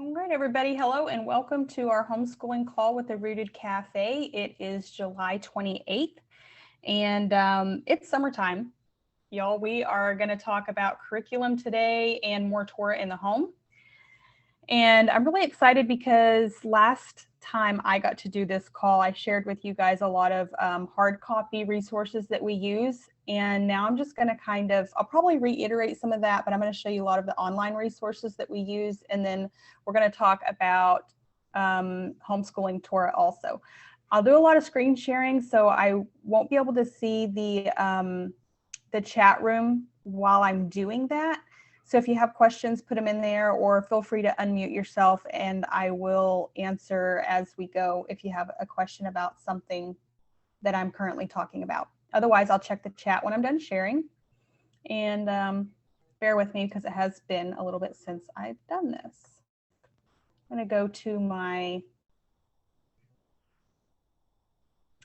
All right, everybody. Hello and welcome to our homeschooling call with the Rooted Cafe. It is July 28th and it's summertime. Y'all, we are going to talk about curriculum today and more Torah in the home. And I'm really excited because last time I got to do this call, I shared with you guys a lot of hard copy resources that we use. And now I'm just going to I'll probably reiterate some of that, but I'm going to show you a lot of the online resources that we use. And then we're going to talk about homeschooling Torah also. I'll do a lot of screen sharing, so I won't be able to see the chat room while I'm doing that. So if you have questions, put them in there, or feel free to unmute yourself and I will answer as we go if you have a question about something that I'm currently talking about. Otherwise, I'll check the chat when I'm done sharing. And bear with me because it has been a little bit since I've done this. I'm going to go to my,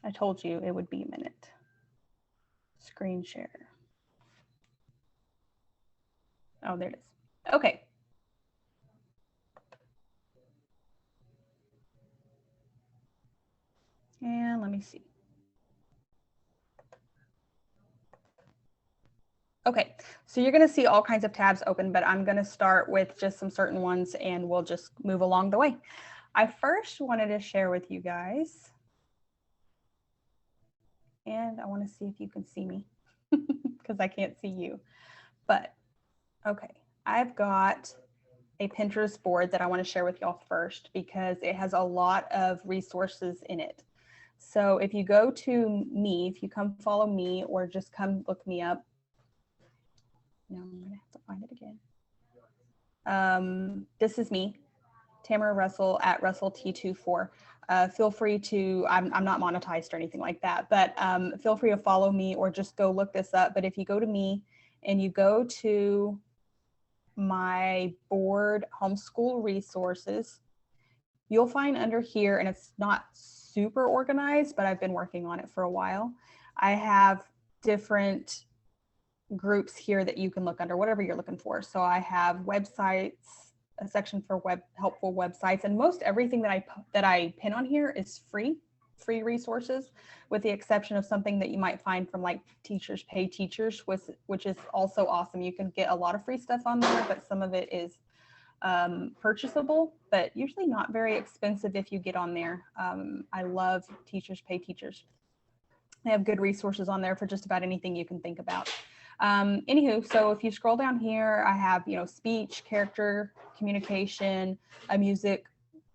I told you it would be a minute, screen share. Oh, there it is. Okay. And let me see. Okay, so you're going to see all kinds of tabs open, but I'm going to start with just some certain ones and we'll just move along the way. I first wanted to share with you guys, and I want to see if you can see me because I can't see you, but okay, I've got a Pinterest board that I want to share with y'all first because it has a lot of resources in it. So if you go to me, if you come follow me or just come look me up, now I'm going to have to find it again. This is me, Tamara Russell at RussellT24. Feel free to, I'm not monetized or anything like that, but feel free to follow me or just go look this up. But if you go to me and you go to my board, homeschool resources, you'll find under here, and it's not super organized, but I've been working on it for a while. I have different groups here that you can look under, whatever you're looking for. So I have websites, a section for helpful websites, and most everything that I pin on here is free resources, with the exception of something that you might find from like Teachers Pay Teachers, which is also awesome. You can get a lot of free stuff on there, but some of it is purchasable, but usually not very expensive if you get on there. I love Teachers Pay Teachers. They have good resources on there for just about anything you can think about. Anywho, so if you scroll down here, I have, speech, character, communication, a music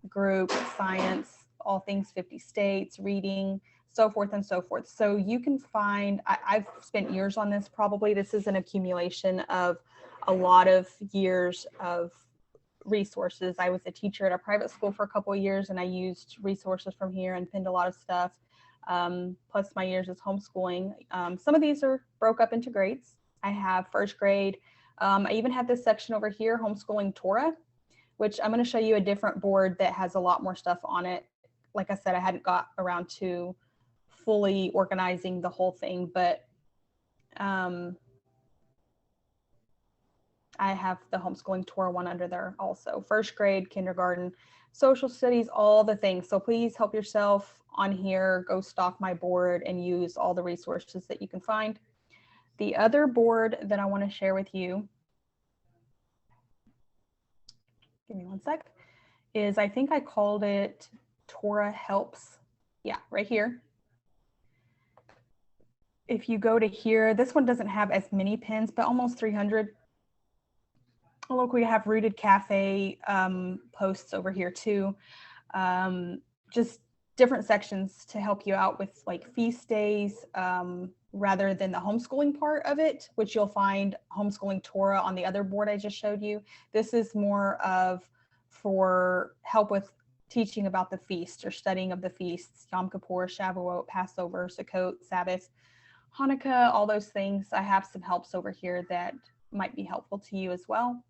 group, science, all things 50 states, reading, so forth and so forth. So you can find, I've spent years on this probably. This is an accumulation of a lot of years of resources. I was a teacher at a private school for a couple of years and I used resources from here and pinned a lot of stuff. Plus my years as homeschooling. Some of these are broke up into grades. I have first grade. I even have this section over here, homeschooling Torah, which I'm going to show you a different board that has a lot more stuff on it. Like I said, I hadn't got around to fully organizing the whole thing, but I have the homeschooling Torah one under there also. First grade, kindergarten, social studies, all the things. So please help yourself on here, go stalk my board and use all the resources that you can find. The other board that I want to share with you, give me one sec, is I think I called it Torah Helps. Yeah, right here. If you go to here, this one doesn't have as many pins, but almost 300. Look, we have Rooted Cafe posts over here too. Just different sections to help you out with like feast days rather than the homeschooling part of it, which you'll find homeschooling Torah on the other board I just showed you. This is more of for help with teaching about the feast or studying of the feasts, Yom Kippur, Shavuot, Passover, Sukkot, Sabbath, Hanukkah, all those things. I have some helps over here that might be helpful to you as well.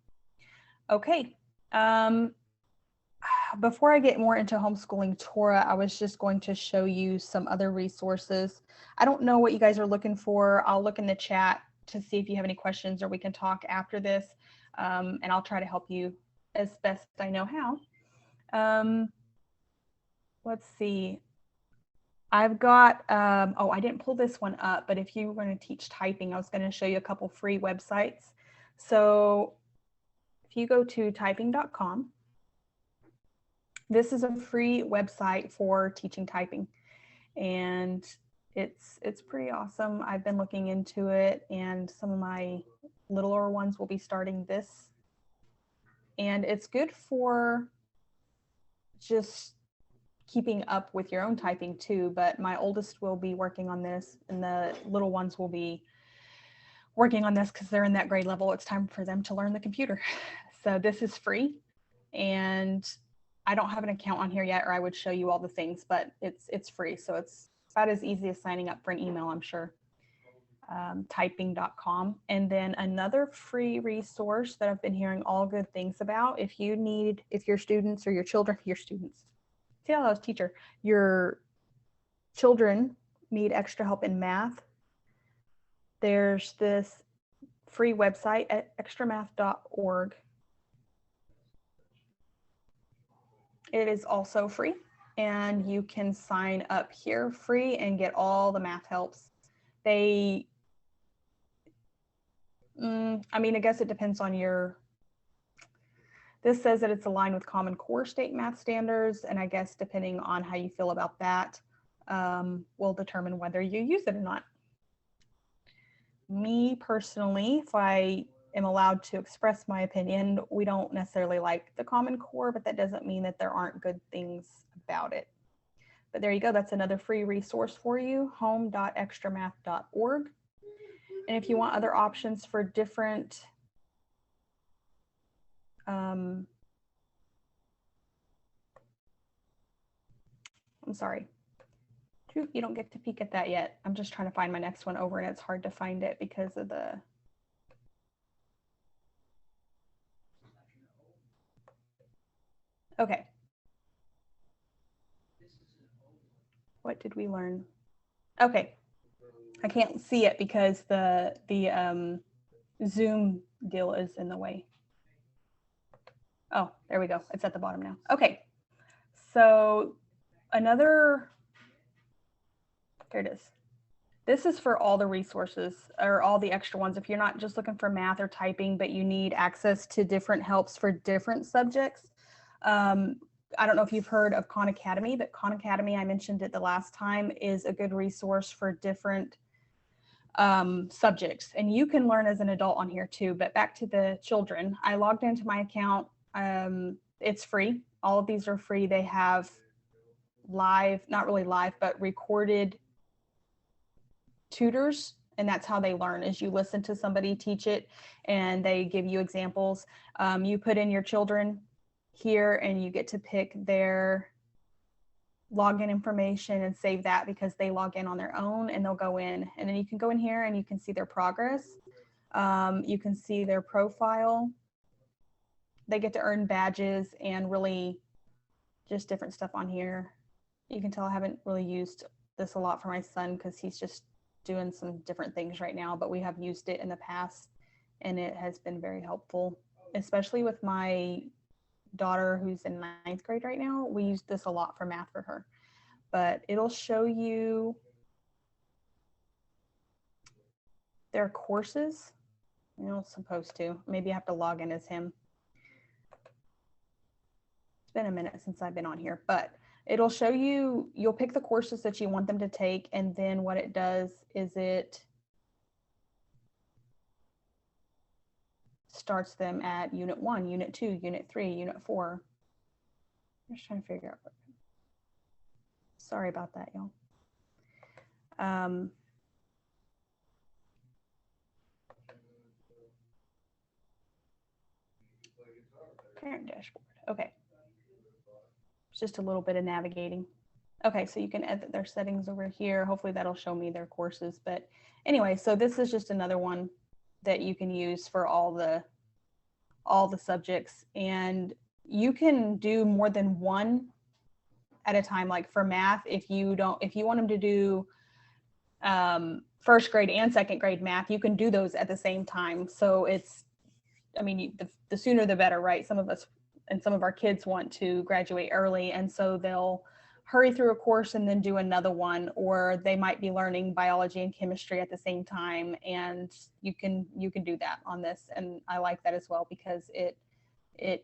Okay. Before I get more into homeschooling Torah, I was just going to show you some other resources. I don't know what you guys are looking for. I'll look in the chat to see if you have any questions or we can talk after this. And I'll try to help you as best I know how. Let's see. I've got, oh, I didn't pull this one up, but if you were going to teach typing, I was going to show you a couple free websites. So if you go to typing.com, this is a free website for teaching typing, and it's pretty awesome. I've been looking into it, and some of my littler ones will be starting this, and it's good for just keeping up with your own typing too. But my oldest will be working on this, and the little ones will be working on this because they're in that grade level. It's time for them to learn the computer. So this is free, and I don't have an account on here yet, or I would show you all the things, but it's free. So it's about as easy as signing up for an email, I'm sure. Typing.com. And then another free resource that I've been hearing all good things about, if your students or your children, see how I was teacher, your children need extra help in math, there's this free website at extramath.org. It is also free, and you can sign up here free and get all the math helps. I guess it depends on this says that it's aligned with Common Core state math standards, and I guess depending on how you feel about that will determine whether you use it or not. Me personally, if I am allowed to express my opinion, we don't necessarily like the Common Core, but that doesn't mean that there aren't good things about it. But there you go. That's another free resource for you, home.extramath.org. And if you want other options for different I'm sorry, you don't get to peek at that yet. I'm just trying to find my next one over, and it's hard to find it because of the okay. What did we learn? Okay, I can't see it because the Zoom deal is in the way. Oh, there we go. It's at the bottom now. Okay, so there it is. This is for all the resources or all the extra ones. If you're not just looking for math or typing, but you need access to different helps for different subjects. I don't know if you've heard of Khan Academy, but Khan Academy, I mentioned it the last time, is a good resource for different subjects. And you can learn as an adult on here too. But back to the children, I logged into my account. It's free. All of these are free. They have not really live, but recorded tutors, and that's how they learn, is you listen to somebody teach it and they give you examples. You put in your children here and you get to pick their login information and save that because they log in on their own, and they'll go in, and then you can go in here and you can see their progress. You can see their profile. They get to earn badges and really just different stuff on here. You can tell I haven't really used this a lot for my son because he's just doing some different things right now, but we have used it in the past and it has been very helpful, especially with my daughter who's in 9th grade right now. We use this a lot for math for her, but it'll show you their courses. It's supposed to. Maybe I have to log in as him. It's been a minute since I've been on here, but it'll show you, you'll pick the courses that you want them to take, and then what it does is it starts them at Unit 1, Unit 2, Unit 3, Unit 4. I'm just trying to figure out. Sorry about that, y'all. Parent dashboard. Okay. It's just a little bit of navigating. Okay, so you can edit their settings over here. Hopefully that'll show me their courses. But anyway, so this is just another one that you can use for all the subjects, and you can do more than one at a time. Like for math, if you want them to do 1st grade and 2nd grade math, you can do those at the same time. So it's, the sooner the better, right? Some of us some of our kids want to graduate early, and so they'll hurry through a course and then do another one, or they might be learning biology and chemistry at the same time, and you can do that on this. And I like that as well, because it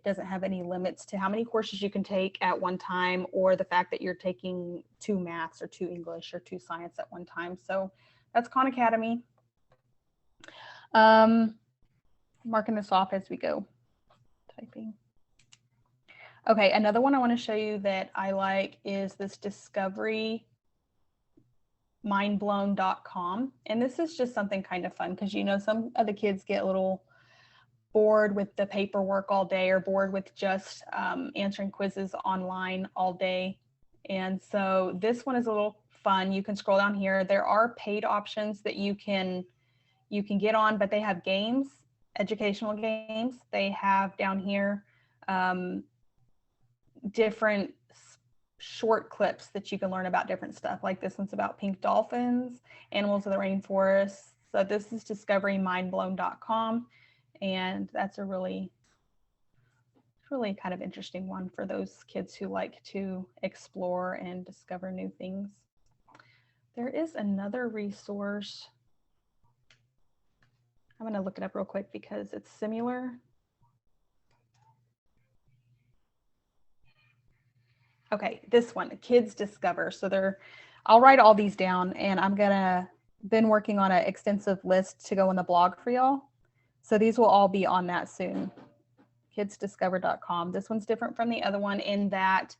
doesn't have any limits to how many courses you can take at one time, or the fact that you're taking 2 maths or 2 English or 2 science at one time. So that's Khan Academy. Marking this off as we go typing. Okay, another one I want to show you that I like is this Discovery mindblown.com. And this is just something kind of fun, because some of the kids get a little bored with the paperwork all day, or bored with just answering quizzes online all day. And so this one is a little fun. You can scroll down here. There are paid options that you can get on, but they have games, educational games. They have down here different short clips that you can learn about different stuff. Like this one's about pink dolphins, animals of the rainforest. So this is discoverymindblown.com. And that's a really kind of interesting one for those kids who like to explore and discover new things. There is another resource. I'm going to look it up real quick because it's similar. Okay, this one, Kids Discover. So I'll write all these down, and I'm been working on an extensive list to go on the blog for y'all. So these will all be on that soon. kidsdiscover.com. This one's different from the other one in that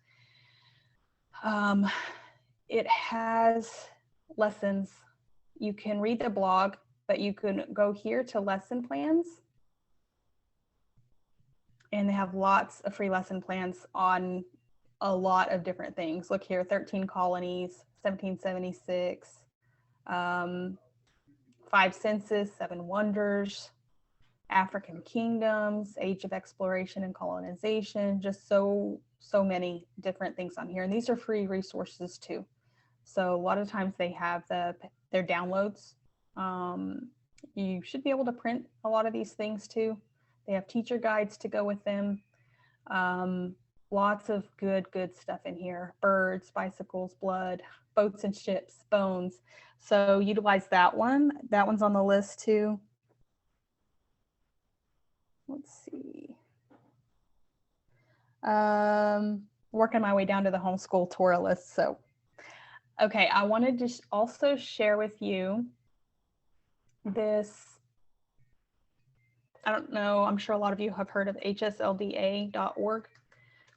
it has lessons. You can read the blog, but you can go here to lesson plans. And they have lots of free lesson plans on a lot of different things. Look here, 13 colonies, 1776, 5 census, 7 wonders, African kingdoms, age of exploration and colonization, just so many different things on here. And these are free resources too. So a lot of times they have their downloads. You should be able to print a lot of these things too. They have teacher guides to go with them. Lots of good stuff in here. Birds, bicycles, blood, boats and ships, bones. So utilize that one. That one's on the list too. Let's see. Working my way down to the homeschool tour list. So, okay, I wanted to also share with you this. I don't know, I'm sure a lot of you have heard of hslda.org.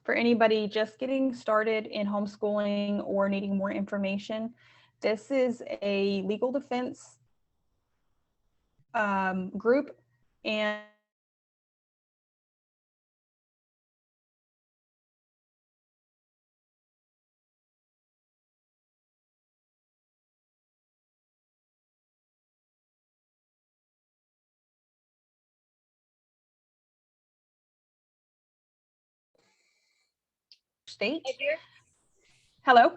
For anybody just getting started in homeschooling or needing more information, this is a legal defense group, and state. Hello?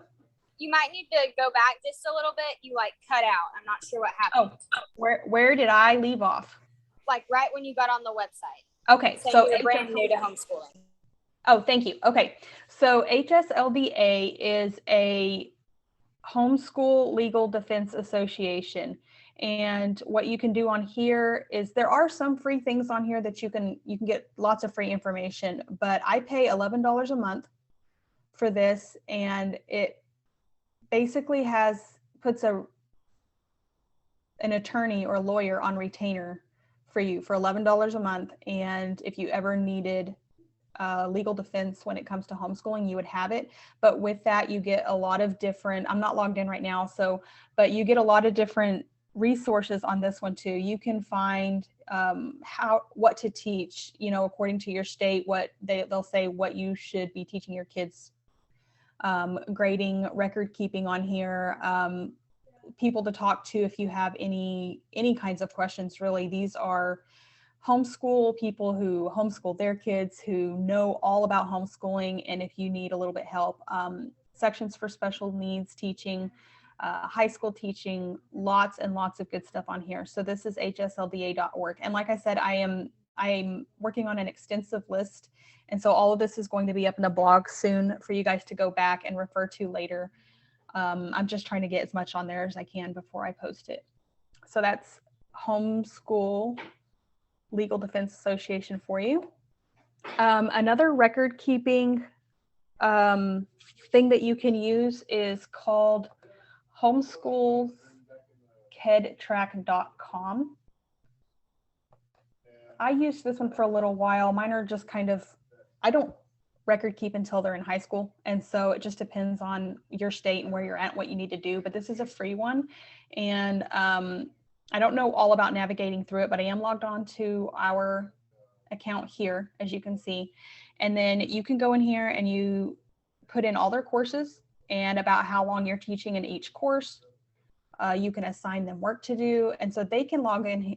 You might need to go back just a little bit. You like cut out. I'm not sure what happened. Oh, where did I leave off? Like right when you got on the website. Okay, so you're brand new to homeschooling. Oh, thank you. Okay, so HSLDA is a homeschool legal defense association. And what you can do on here is there are some free things on here that you can get lots of free information, but I pay $11 a month for this, and it basically puts an attorney or lawyer on retainer for you for $11 a month. And if you ever needed legal defense when it comes to homeschooling, you would have it. But with that, you get a lot of different, I'm not logged in right now, but you get a lot of different resources on this one too. You can find what to teach, according to your state, what they'll say what you should be teaching your kids, grading, record keeping on here, people to talk to if you have any kinds of questions. Really, these are homeschool people who homeschool their kids, who know all about homeschooling. And if you need a little bit help, sections for special needs teaching, high school teaching, lots and lots of good stuff on here. So this is hslda.org. And like I said, I am I'm working on an extensive list. And so all of this is going to be up in the blog soon for you guys to go back and refer to later. I'm just trying to get as much on there as I can before I post it. So that's Homeschool Legal Defense Association for you. Another record keeping thing that you can use is called homeschoolkedtrack.com. I used this one for a little while. Mine are just kind of, I don't record keep until they're in high school. And so it just depends on your state and where you're at, what you need to do. But this is a free one. And I don't know all about navigating through it, but I am logged on to our account here, as you can see. And then you can go in here and you put in all their courses and about how long you're teaching in each course. You can assign them work to do. And so they can log in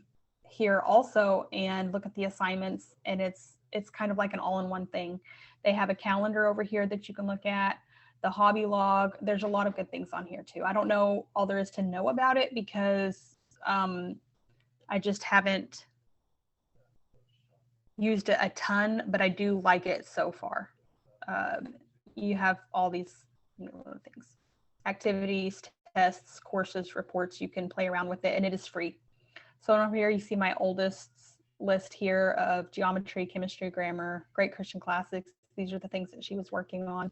here also and look at the assignments, and it's kind of like an all-in-one thing. They have a calendar over here that you can look at, the hobby log. There's a lot of good things on here too. I don't know all there is to know about it because I just haven't used it a ton, but I do like it so far. You have all these things, activities, tests, courses, reports. You can play around with it, and it is free. So over here, you see my oldest list here of geometry, chemistry, grammar, great Christian classics. These are the things that she was working on.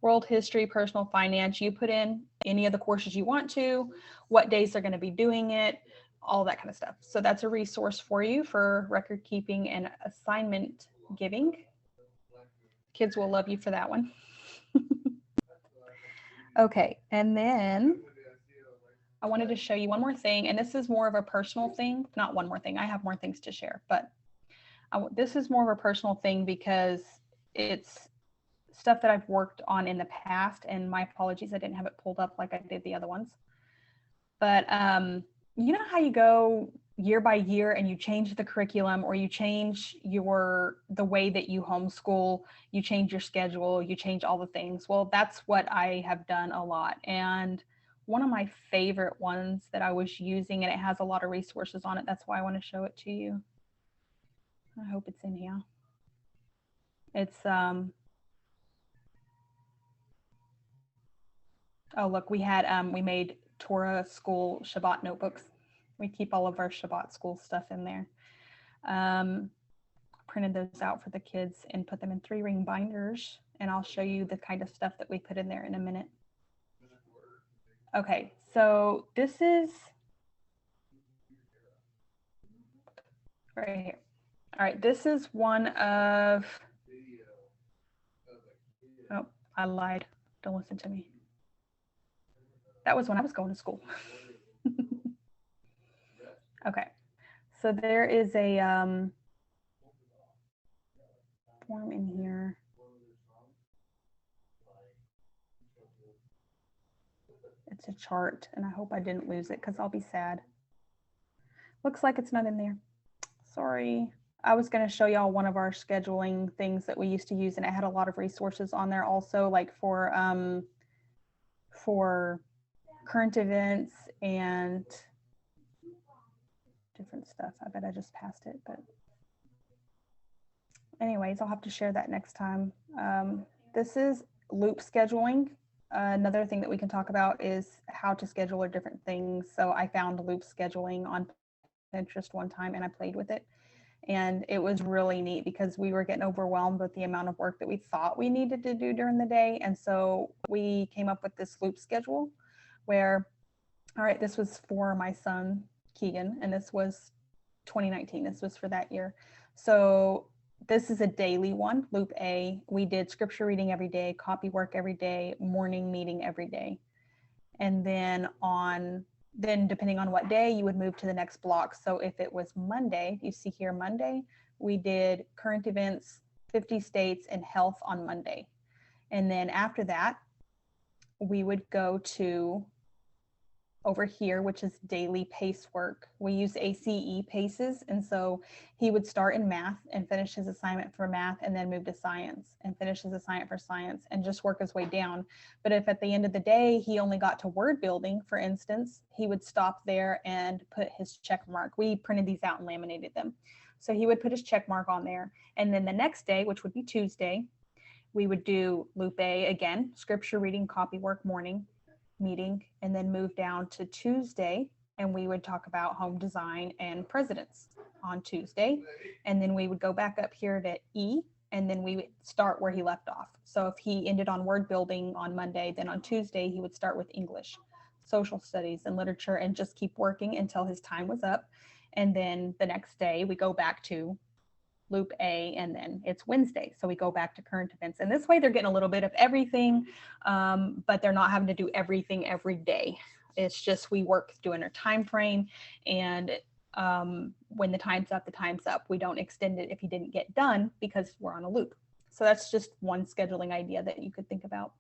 World history, personal finance. You put in any of the courses you want to, what days they're going to be doing it, all that kind of stuff. So that's a resource for you for record keeping and assignment giving. Kids will love you for that one. Okay, and then I wanted to show you one more thing, and this is more of a personal thing. Not one more thing, I have more things to share, but this is more of a personal thing because it's stuff that I've worked on in the past, and my apologies, I didn't have it pulled up like I did the other ones. But you know how you go year by year and you change the curriculum, or you change the way that you homeschool, you change your schedule, you change all the things. Well, that's what I have done a lot. And one of my favorite ones that I was using, and it has a lot of resources on it, that's why I want to show it to you. I hope it's in here. It's oh look, we made Torah school Shabbat notebooks. We keep all of our Shabbat school stuff in there. Printed those out for the kids and put them in 3-ring binders, and I'll show you the kind of stuff that we put in there in a minute. Okay, so this is right here. All right, this is one of, oh, I lied. Don't listen to me. That was when I was going to school. Okay, so there is a form in here. It's a chart, and I hope I didn't lose it because I'll be sad. Looks like it's not in there. Sorry. I was going to show y'all one of our scheduling things that we used to use, and it had a lot of resources on there also, like for current events and different stuff. I bet I just passed it, but anyways, I'll have to share that next time. This is loop scheduling. Another thing that we can talk about is how to schedule different things. So I found loop scheduling on Pinterest one time and I played with it. And it was really neat because we were getting overwhelmed with the amount of work that we thought we needed to do during the day. And so we came up with this loop schedule where, all right, this was for my son, Keegan, and this was 2019. This was for that year. So this is a daily one, loop A. We did scripture reading every day, copy work every day, morning meeting every day. And then depending on what day, you would move to the next block. So if it was Monday, you see here Monday, we did current events, 50 states, and health on Monday. And then after that, we would go to over here, which is daily pace work. We use ACE paces. And so he would start in math and finish his assignment for math and then move to science and finish his assignment for science and just work his way down. But if at the end of the day, he only got to word building, for instance, he would stop there and put his check mark. We printed these out and laminated them. So he would put his check mark on there. And then the next day, which would be Tuesday, we would do Loop A again, scripture reading, copy work, morning meeting, and then move down to Tuesday, and we would talk about home design and presidents on Tuesday. And then we would go back up here to E, and then we would start where he left off. So if he ended on word building on Monday, then on Tuesday he would start with English, social studies, and literature, and just keep working until his time was up. And then the next day we go back to Loop A, and then it's Wednesday. So we go back to current events. And this way they're getting a little bit of everything, but they're not having to do everything every day. It's just we work during our time frame, and when the time's up, the time's up. We don't extend it if you didn't get done because we're on a loop. So that's just one scheduling idea that you could think about.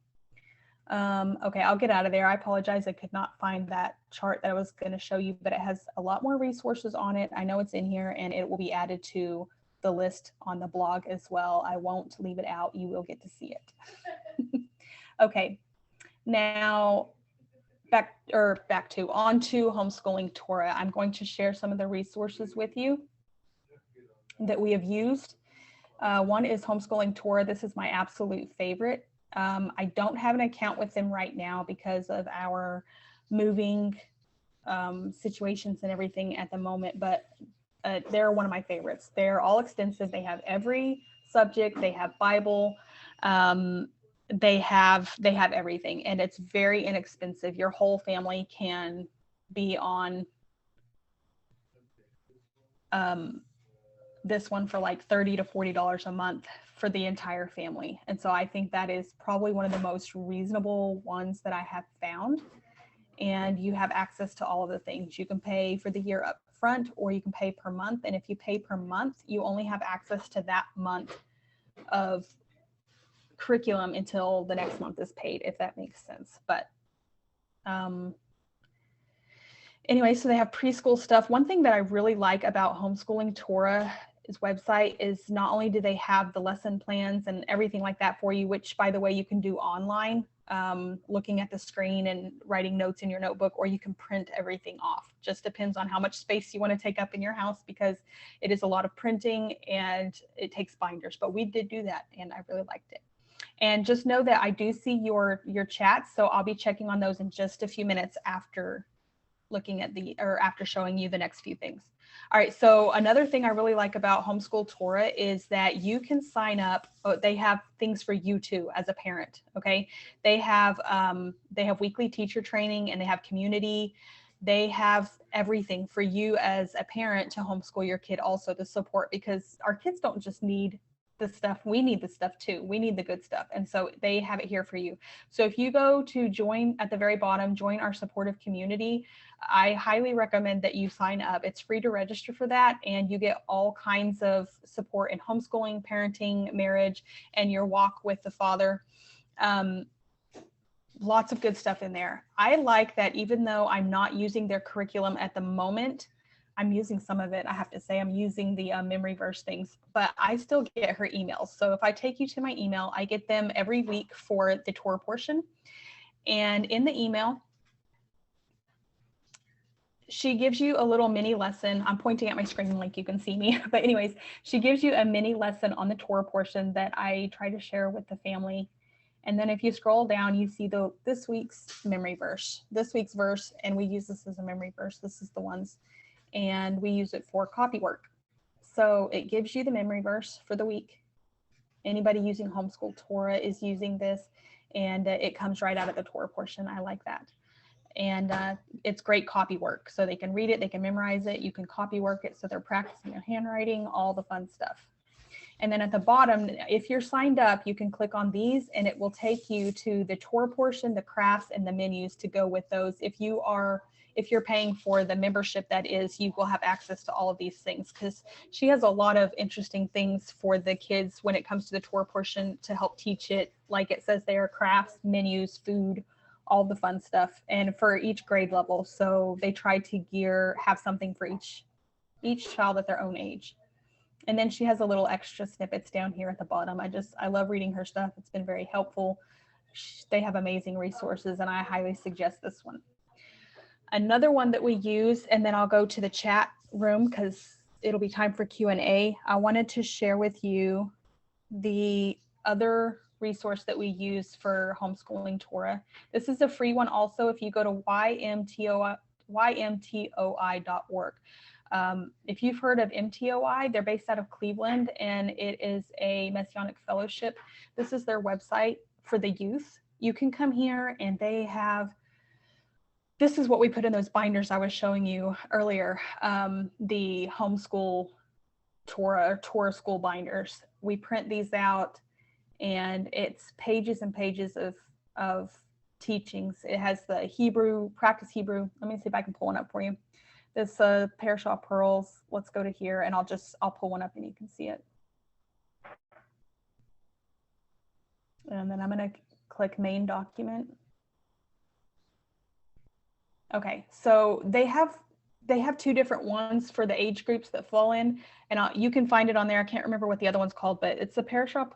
Okay, I'll get out of there. I apologize. I could not find that chart that I was going to show you, but it has a lot more resources on it. I know it's in here, and it will be added to the list on the blog as well. I won't leave it out. You will get to see it. Okay, now on to Homeschooling Torah. I'm going to share some of the resources with you that we have used. One is Homeschooling Torah. This is my absolute favorite. I don't have an account with them right now because of our moving situations and everything at the moment, but they're one of my favorites. They're all extensive. They have every subject. They have Bible. They have everything, and it's very inexpensive. Your whole family can be on this one for like $30 to $40 a month for the entire family. And so I think that is probably one of the most reasonable ones that I have found. And you have access to all of the things. You can pay for the year up front, or you can pay per month. And if you pay per month, you only have access to that month of curriculum until the next month is paid, if that makes sense. But anyway, so they have preschool stuff. One thing that I really like about Homeschooling Torah's website is not only do they have the lesson plans and everything like that for you, which by the way, you can do online, looking at the screen and writing notes in your notebook, or you can print everything off. Just depends on how much space you want to take up in your house, because it is a lot of printing and it takes binders, but we did do that and I really liked it. And just know that I do see your chats, so I'll be checking on those in just a few minutes after looking at after showing you the next few things. All right, so another thing I really like about Homeschool Torah is that you can sign up. They have things for you too as a parent, okay? They have weekly teacher training, and they have community. They have everything for you as a parent to homeschool your kid also to support, because our kids don't just need the stuff, we need the stuff too. We need the good stuff. And so they have it here for you. So if you go to join at the very bottom, join our supportive community, I highly recommend that you sign up. It's free to register for that, and you get all kinds of support in homeschooling, parenting, marriage, and your walk with the Father. Lots of good stuff in there. I like that even though I'm not using their curriculum at the moment, I'm using some of it. I have to say I'm using the memory verse things, but I still get her emails. So if I take you to my email, I get them every week for the Torah portion. And in the email, she gives you a little mini lesson. I'm pointing at my screen like you can see me, but anyways, she gives you a mini lesson on the Torah portion that I try to share with the family. And then if you scroll down, you see this week's memory verse, and we use this as a memory verse. This is the ones, and we use it for copy work. So it gives you the memory verse for the week. Anybody using Homeschool Torah is using this, and it comes right out of the Torah portion. I like that. And it's great copy work. So they can read it, they can memorize it, you can copy work it, so they're practicing their handwriting, all the fun stuff. And then at the bottom, if you're signed up, you can click on these and it will take you to the Torah portion, the crafts, and the menus to go with those. If you're paying for the membership, that is, you will have access to all of these things, because she has a lot of interesting things for the kids when it comes to the Torah portion to help teach it. Like it says there, crafts, menus, food, all the fun stuff, and for each grade level. So they try to have something for each child at their own age. And then she has a little extra snippets down here at the bottom. I love reading her stuff. It's been very helpful. They have amazing resources, and I highly suggest this one. Another one that we use, and then I'll go to the chat room because it'll be time for Q&A. I wanted to share with you the other resource that we use for homeschooling Torah. This is a free one also if you go to ymtoi.org. If you've heard of MTOI, they're based out of Cleveland, and it is a Messianic fellowship. This is their website for the youth. You can come here and they have, this is what we put in those binders I was showing you earlier, the homeschool Torah school binders. We print these out and it's pages and pages of teachings. It has the Hebrew, practice Hebrew. Let me see if I can pull one up for you. This Parashah Pearls. Let's go to here and I'll pull one up and you can see it. And then I'm going to click main document. Okay, so they have two different ones for the age groups that fall in, and you can find it on there. I can't remember what the other one's called, but it's the Parsha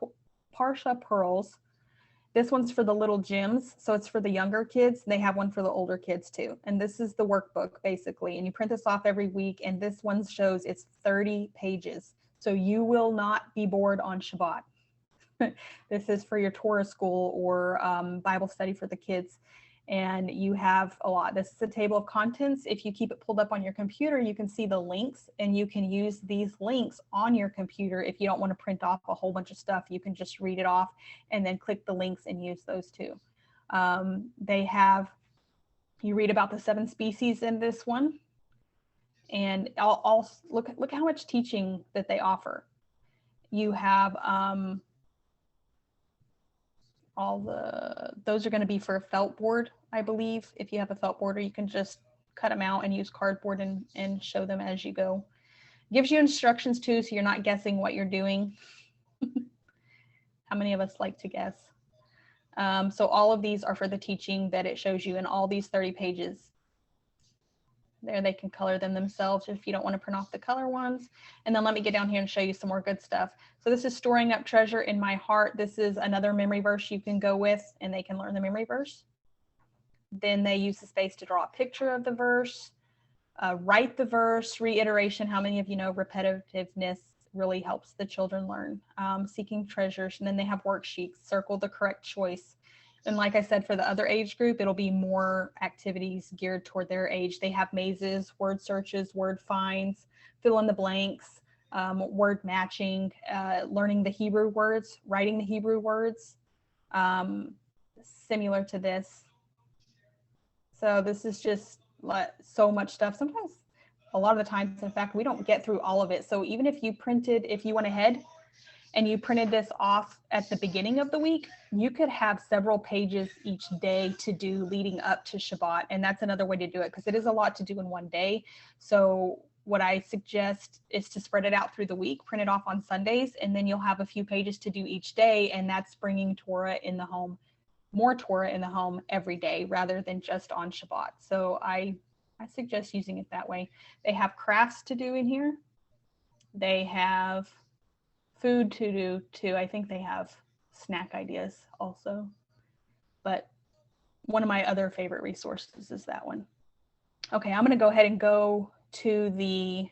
Pearls. This one's for the little gyms, so it's for the younger kids. They have one for the older kids too. And this is the workbook basically, and you print this off every week, and this one shows it's 30 pages. So you will not be bored on Shabbat. This is for your Torah school or Bible study for the kids. And you have a lot. This is a table of contents. If you keep it pulled up on your computer, you can see the links, and you can use these links on your computer. If you don't want to print off a whole bunch of stuff, you can just read it off and then click the links and use those too. You read about the 7 species in this one, and I'll look how much teaching that they offer. You have those are going to be for a felt board, I believe. If you have a felt board, or you can just cut them out and use cardboard and show them as you go. Gives you instructions too, so you're not guessing what you're doing. How many of us like to guess? So all of these are for the teaching that it shows you in all these 30 pages. There, they can color them themselves if you don't want to print off the color ones. And then let me get down here and show you some more good stuff. So this is storing up treasure in my heart. This is another memory verse you can go with, and they can learn the memory verse. Then they use the space to draw a picture of the verse, write the verse, reiteration. How many of you know repetitiveness really helps the children learn? Seeking treasures. And then they have worksheets, circle the correct choice. And like I said, for the other age group, it'll be more activities geared toward their age. They have mazes, word searches, word finds, fill in the blanks, word matching, learning the Hebrew words, writing the Hebrew words, similar to this. So this is just so much stuff. Sometimes, a lot of the times, in fact, we don't get through all of it. So even if you went ahead and you printed this off at the beginning of the week, you could have several pages each day to do leading up to Shabbat. And that's another way to do it, because it is a lot to do in one day. So what I suggest is to spread it out through the week, print it off on Sundays, and then you'll have a few pages to do each day. And that's bringing Torah in the home, more Torah in the home every day rather than just on Shabbat. So I suggest using it that way. They have crafts to do in here. They have food to do too. I think they have snack ideas also. But one of my other favorite resources is that one. Okay, I'm going to go ahead and go to I'm going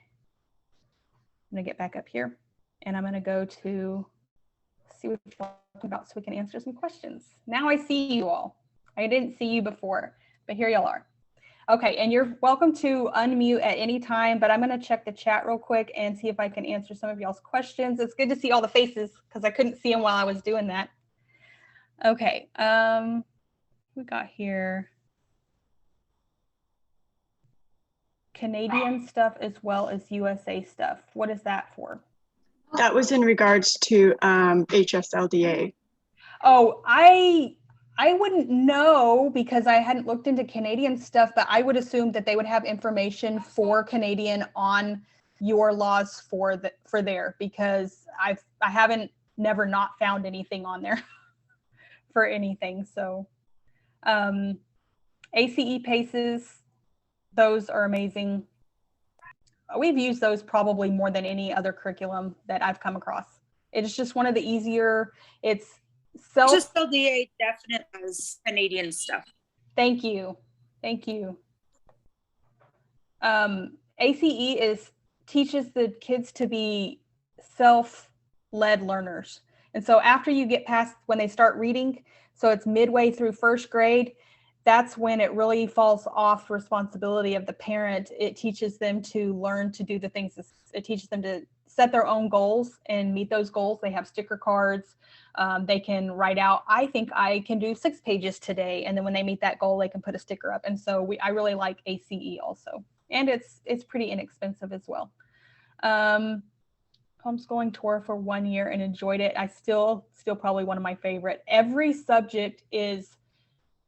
to get back up here, and I'm going to go to see what you're talking about so we can answer some questions. Now I see you all. I didn't see you before, but here y'all are. Okay, and you're welcome to unmute at any time, but I'm going to check the chat real quick and see if I can answer some of y'all's questions. It's good to see all the faces because I couldn't see them while I was doing that. Okay, we got here Canadian stuff as well as USA stuff. What is that for? That was in regards to HSLDA. Oh, I wouldn't know because I hadn't looked into Canadian stuff, but I would assume that they would have information for Canadian on your laws for there, because I haven't never not found anything on there for anything. So ACE PACES, those are amazing. We've used those probably more than any other curriculum that I've come across. It's just one of the easier, it's HSLDA definitely has Canadian stuff. Thank you. Thank you. ACE is teaches the kids to be self-led learners. And so after you get past when they start reading, so it's midway through first grade, that's when it really falls off responsibility of the parent. It teaches them to learn to do the things. It teaches them to set their own goals and meet those goals. They have sticker cards. They can write out, I think I can do 6 pages today. And then when they meet that goal, they can put a sticker up. And so I really like ACE also. And it's pretty inexpensive as well. Homeschooling tour for 1 year and enjoyed it. I still probably one of my favorite. Every subject is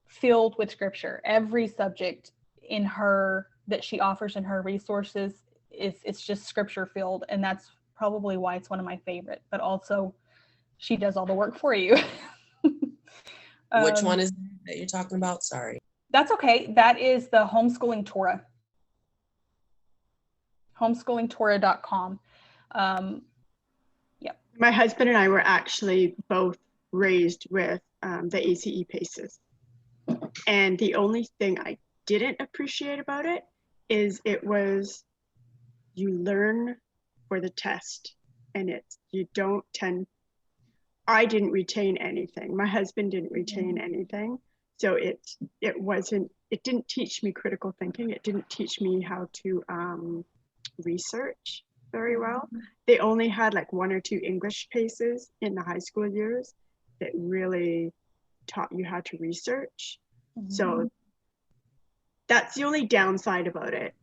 filled with scripture. Every subject in her that she offers in her resources it's just scripture filled, and that's probably why it's one of my favorite. But also, she does all the work for you. Which one is that you're talking about? Sorry. That's okay. That is the Homeschooling Torah. Homeschoolingtorah.com. Yep. My husband and I were actually both raised with the ACE PACES. And the only thing I didn't appreciate about it is you learn for the test, and I didn't retain anything. My husband didn't retain anything. So it didn't teach me critical thinking. It didn't teach me how to research very well. They only had like 1 or 2 English PACES in the high school years that really taught you how to research. So that's the only downside about it.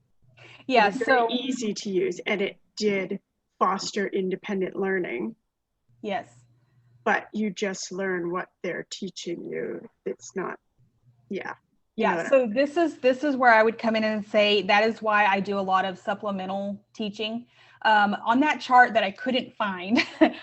Yeah, it's very easy to use, and it did foster independent learning. Yes. But you just learn what they're teaching you. It's not, yeah. Yeah, so this is where I would come in and say that is why I do a lot of supplemental teaching. On that chart that I couldn't find,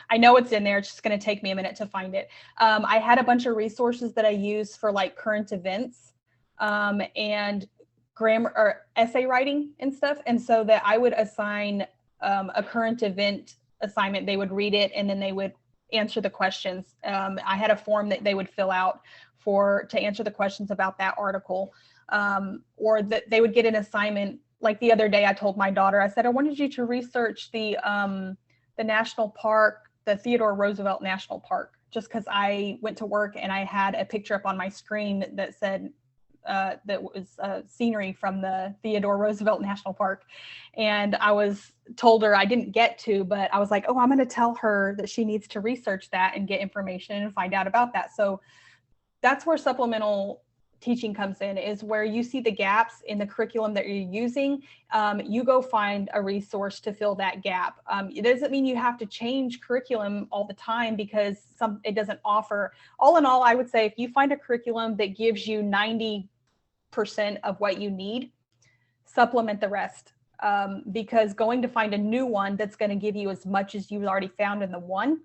I know it's in there, it's just going to take me a minute to find it. I had a bunch of resources that I use for like current events and grammar or essay writing and stuff. And so that I would assign a current event assignment. They would read it and then they would answer the questions. I had a form that they would fill out to answer the questions about that article, or that they would get an assignment. Like the other day, I told my daughter, I said, I wanted you to research the national park, the Theodore Roosevelt National Park, just because I went to work and I had a picture up on my screen that said, that was scenery from the Theodore Roosevelt National Park. And I told her I didn't get to, but I was like, oh, I'm going to tell her that she needs to research that and get information and find out about that. So that's where supplemental teaching comes in, is where you see the gaps in the curriculum that you're using. You go find a resource to fill that gap. It doesn't mean you have to change curriculum all the time because it doesn't offer. All in all, I would say if you find a curriculum that gives you 90% of what you need, supplement the rest. Because going to find a new one that's going to give you as much as you've already found in the one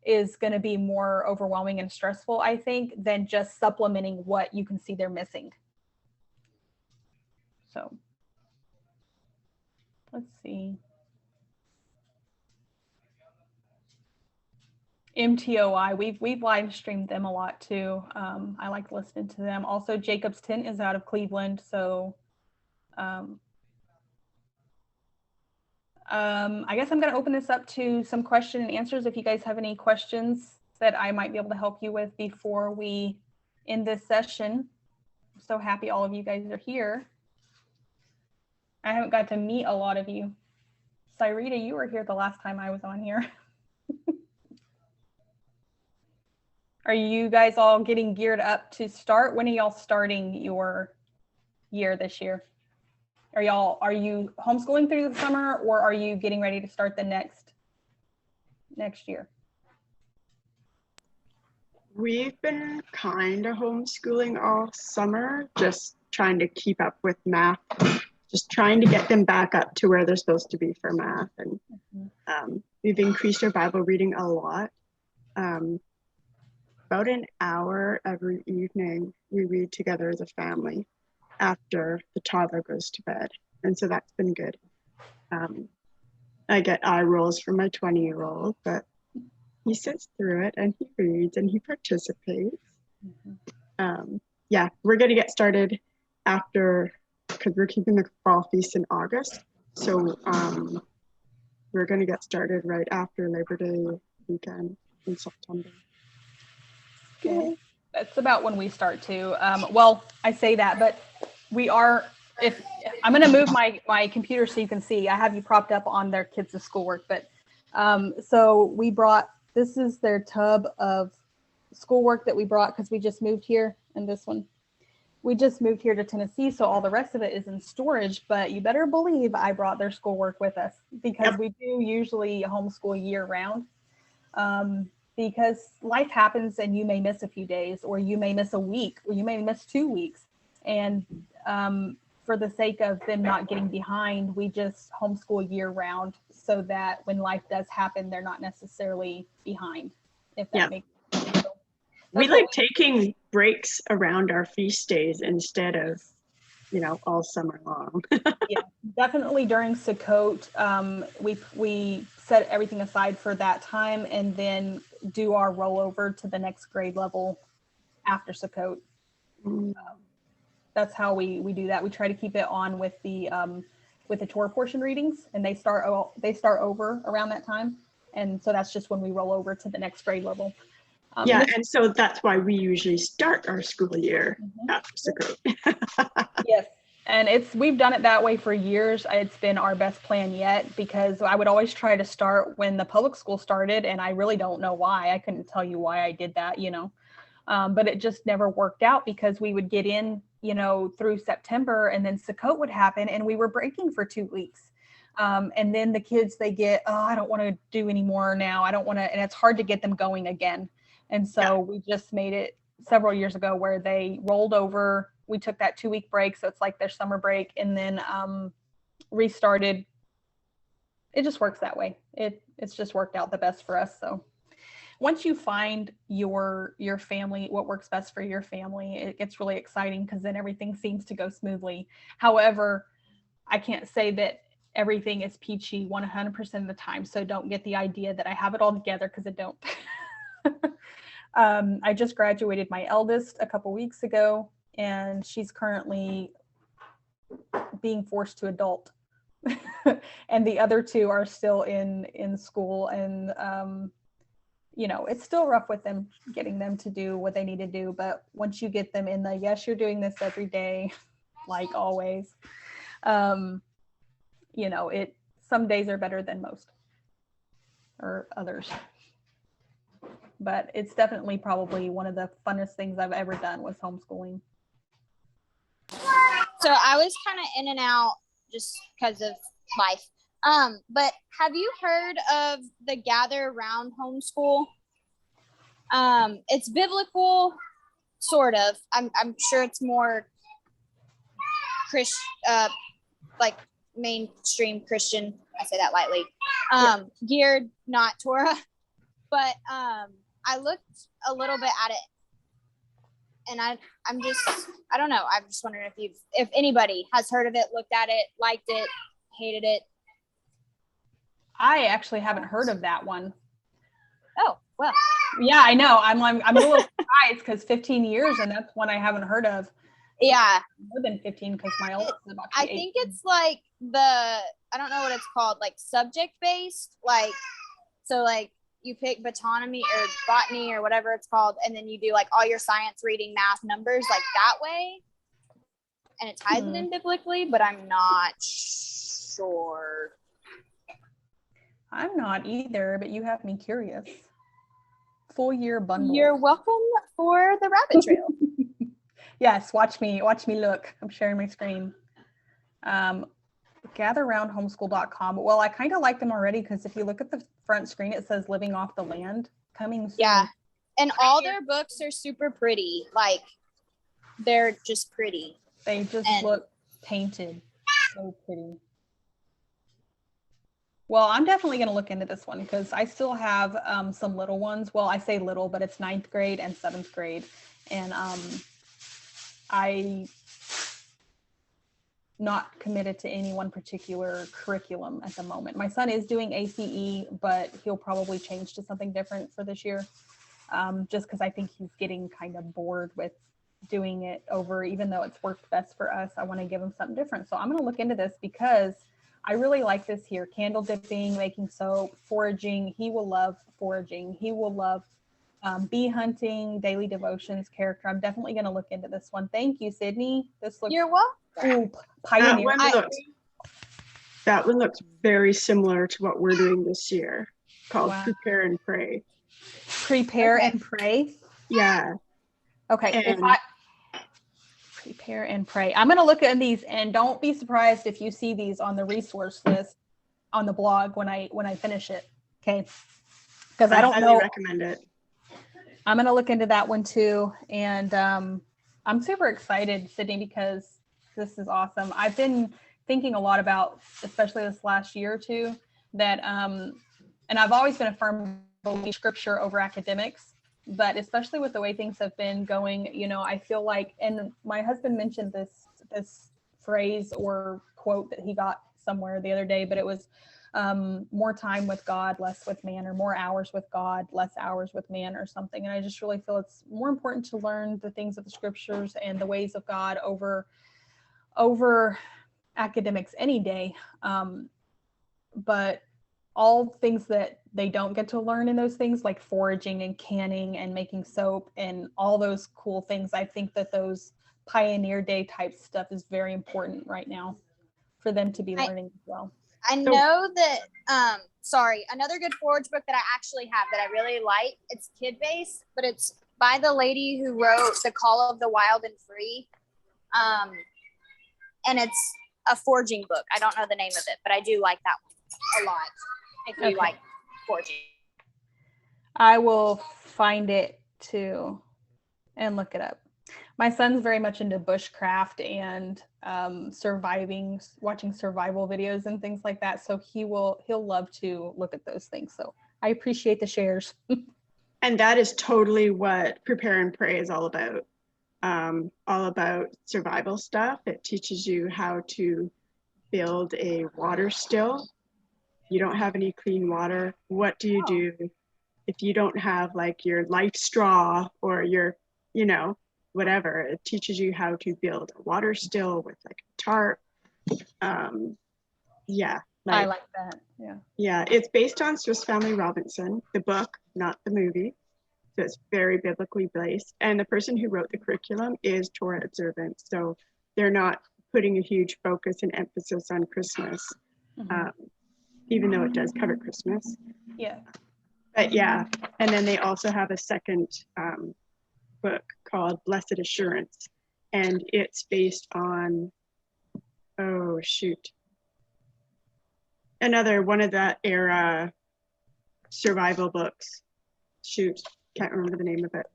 is going to be more overwhelming and stressful, I think, than just supplementing what you can see they're missing. So let's see. MTOI, we've live streamed them a lot too. I like listening to them. Also, Jacob's Tent is out of Cleveland, so I guess I'm going to open this up to some question and answers. If you guys have any questions that I might be able to help you with before we end this session. I'm so happy all of you guys are here. I haven't got to meet a lot of you. Cyrita, you were here the last time I was on here. Are you guys all getting geared up to start? When are y'all starting your year this year? Are you homeschooling through the summer, or are you getting ready to start the next year? We've been kind of homeschooling all summer, just trying to keep up with math, just trying to get them back up to where they're supposed to be for math. And we've increased our Bible reading a lot. About an hour every evening, we read together as a family after the toddler goes to bed. And so that's been good. I get eye rolls from my 20-year-old, but he sits through it and he reads and he participates. Yeah, we're going to get started after, because we're keeping the fall feast in August. So we're going to get started right after Labor Day weekend in September. Okay. That's about when we start too. Well, I say that, but we are, if I'm going to move my computer so you can see, I have you propped up on their kids' schoolwork, but so we brought, this is their tub of schoolwork that we brought because we just moved here, and this one. We just moved here to Tennessee, so all the rest of it is in storage, but you better believe I brought their schoolwork with us because we do usually homeschool year round. Because life happens and you may miss a few days, or you may miss a week, or you may miss 2 weeks. And for the sake of them not getting behind, we just homeschool year round so that when life does happen, they're not necessarily behind, if that makes sense. So we like taking breaks around our feast days instead of, you know, all summer long. Yeah, definitely during Sukkot, we set everything aside for that time and then do our rollover to the next grade level after Sukkot. That's how we do that. We try to keep it on with the Torah portion readings, and they start over around that time, and so that's just when we roll over to the next grade level. And so that's why we usually start our school year after Sukkot. Yes. And we've done it that way for years. It's been our best plan yet, because I would always try to start when the public school started, and I really don't know why. I couldn't tell you why I did that, you know, but it just never worked out because we would get in, you know, through September, and then Sukkot would happen and we were breaking for 2 weeks. And then the kids, they get, oh, I don't want to do anymore now. I don't want to, and it's hard to get them going again. And so we just made it several years ago where they rolled over. We took that 2-week break, so it's like their summer break, and then restarted. It just works that way. It's just worked out the best for us. So once you find your family, what works best for your family, it gets really exciting because then everything seems to go smoothly. However, I can't say that everything is peachy 100% of the time. So don't get the idea that I have it all together, because I don't. I just graduated my eldest a couple weeks ago, and she's currently being forced to adult. And the other 2 are still in school, and you know, it's still rough with them, getting them to do what they need to do. But once you get them in the, yes, you're doing this every day, like always, you know, some days are better than most or others. But it's definitely probably one of the funnest things I've ever done was homeschooling. So I was kind of in and out just because of life. But have you heard of the Gather Around Homeschool? It's biblical, sort of. I'm sure it's more like mainstream Christian. I say that lightly. Geared, not Torah. But I looked a little bit at it, and I don't know. I'm just wondering if anybody has heard of it, looked at it, liked it, hated it. I actually haven't heard of that one. Oh, well. Yeah, I know. I'm a little surprised because 15 years, and that's one I haven't heard of. Yeah. More than 15 because my oldest is about to be 18. I think it's like I don't know what it's called, like subject based, like, so like you pick botany or whatever it's called, and then you do like all your science, reading, math, numbers, like that way. And it ties it in biblically, but I'm not sure. I'm not either, but you have me curious. Full year bundle. You're welcome for the rabbit trail. Yes, watch me look. I'm sharing my screen. GatherRoundHomeschool.com. Well, I kind of like them already because if you look at the front screen, it says living off the land, coming soon. Yeah. And all their books are super pretty. Like, they're just pretty. They just look painted. So pretty. Well, I'm definitely going to look into this one because I still have some little ones. Well, I say little, but it's 9th grade and 7th grade. And I not committed to any one particular curriculum at the moment. My son is doing ACE, but he'll probably change to something different for this year. Just because I think he's getting kind of bored with doing it over, even though it's worked best for us. I want to give him something different. So I'm going to look into this because I really like this here. Candle dipping, making soap, foraging. He will love foraging. He will love bee hunting, daily devotions, character. I'm definitely going to look into this one. Thank you, Sydney. This looks You're welcome. ooh, pioneer. That one looks very similar to what we're doing this year, called Wow. Prepare and Pray. Prepare and pray. Yeah. Okay. And If I prepare and pray, I'm going to look at these, and don't be surprised if you see these on the resource list on the blog when I finish it. Okay. Because I don't highly know. recommend it. I'm going to look into that one too. And I'm super excited, Sydney, because this is awesome. I've been thinking a lot about, especially this last year or two, that, and I've always been a firm believer in scripture over academics, but especially with the way things have been going, you know, I feel like, and my husband mentioned this phrase or quote that he got somewhere the other day, but it was, more time with God, less with man, or more hours with God, less hours with man, or something. And I just really feel it's more important to learn the things of the scriptures and the ways of God over academics any day. But all things that they don't get to learn in those things, like foraging and canning and making soap and all those cool things, I think that those pioneer day type stuff is very important right now for them to be learning as well. I know that, another good forage book that I actually have that I really like, it's kid-based, but it's by the lady who wrote The Call of the Wild and Free. And it's a foraging book. I don't know the name of it, but I do like that one a lot if you like foraging. I will find it too and look it up. My son's very much into bushcraft and watching survival videos and things like that. So he'll love to look at those things. So I appreciate the shares. And that is totally what Prepare and Pray is all about. All about survival stuff. It teaches you how to build a water still. You don't have any clean water. What do you do if you don't have like your life straw or your, whatever? It teaches you how to build a water still with like a tarp. I like that. Yeah, it's based on Swiss Family Robinson, the book, not the movie. So it's very biblically based. And the person who wrote the curriculum is Torah observant. So they're not putting a huge focus and emphasis on Christmas, even though it does cover Christmas. Yeah. But yeah, and then they also have a second book called Blessed Assurance. And it's based on, another one of that era survival books. Can't remember the name of it.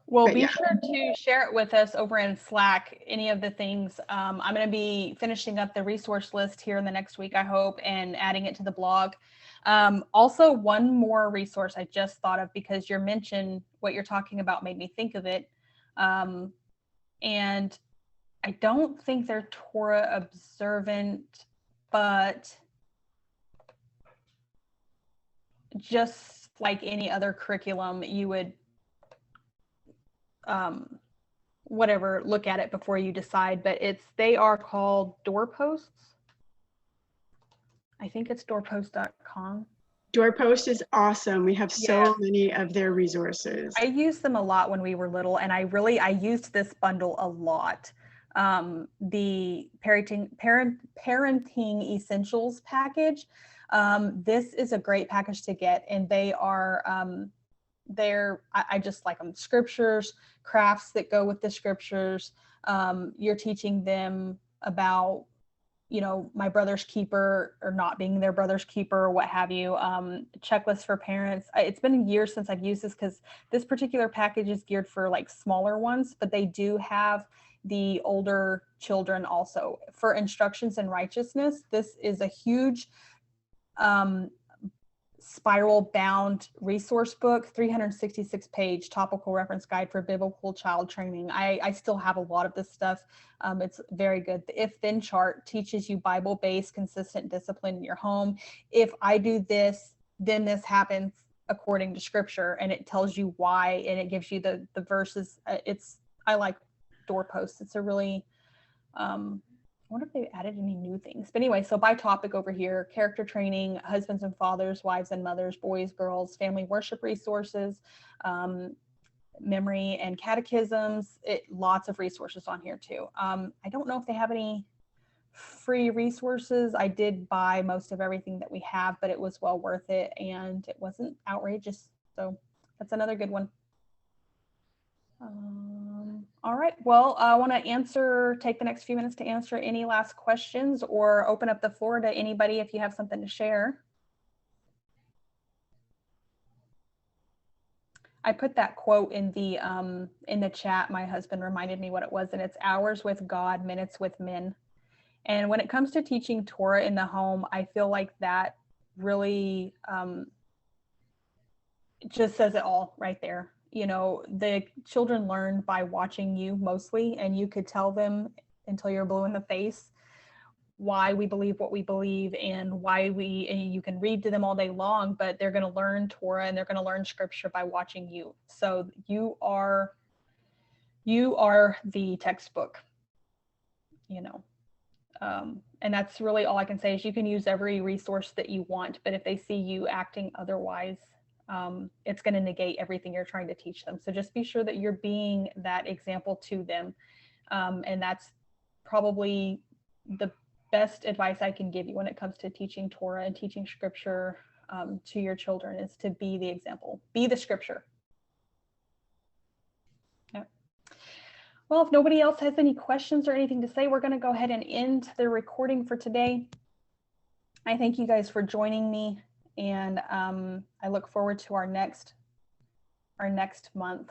Well, be sure to share it with us over in Slack, any of the things. I'm going to be finishing up the resource list here in the next week, I hope, and adding it to the blog. Also, one more resource I just thought of, because your mention, what you're talking about, made me think of it. And I don't think they're Torah observant, but just like any other curriculum, you would look at it before you decide, but they are called doorposts. I think it's doorpost.com. Doorpost is awesome. We have so many of their resources. I used them a lot when we were little, and I used this bundle a lot. The parenting essentials package. This is a great package to get, and they are I just like them. Scriptures, crafts that go with the scriptures. You're teaching them about, my brother's keeper or not being their brother's keeper or what have you. Checklist for parents. It's been years since I've used this, because this particular package is geared for like smaller ones, but they do have the older children also. For instructions in righteousness, this is a huge spiral bound resource book, 366 page topical reference guide for biblical child training. I still have a lot of this stuff. It's very good. The if then chart teaches you Bible based consistent discipline in your home. If I do this, then this happens according to scripture, and it tells you why, and it gives you the verses. I like doorposts. It's a really wonder if they added any new things. But anyway, so by topic over here, character training, husbands and fathers, wives and mothers, boys, girls, family worship resources, memory and catechisms, lots of resources on here too. I don't know if they have any free resources. I did buy most of everything that we have, but it was well worth it and it wasn't outrageous. So that's another good one. All right, well, I want to take the next few minutes to answer any last questions or open up the floor to anybody if you have something to share. I put that quote in the chat. My husband reminded me what it was, and it's hours with God, minutes with men. And when it comes to teaching Torah in the home, I feel like that really just says it all right there. You know, the children learn by watching you mostly, and you could tell them until you're blue in the face why we believe what we believe and you can read to them all day long, but they're going to learn Torah and they're going to learn scripture by watching you. So you are the textbook, you know. And that's really all I can say is you can use every resource that you want, but if they see you acting otherwise, it's going to negate everything you're trying to teach them. So just be sure that you're being that example to them. And that's probably the best advice I can give you when it comes to teaching Torah and teaching scripture to your children, is to be the example, be the scripture. Yeah. Well, if nobody else has any questions or anything to say, we're going to go ahead and end the recording for today. I thank you guys for joining me, and I look forward to our next month.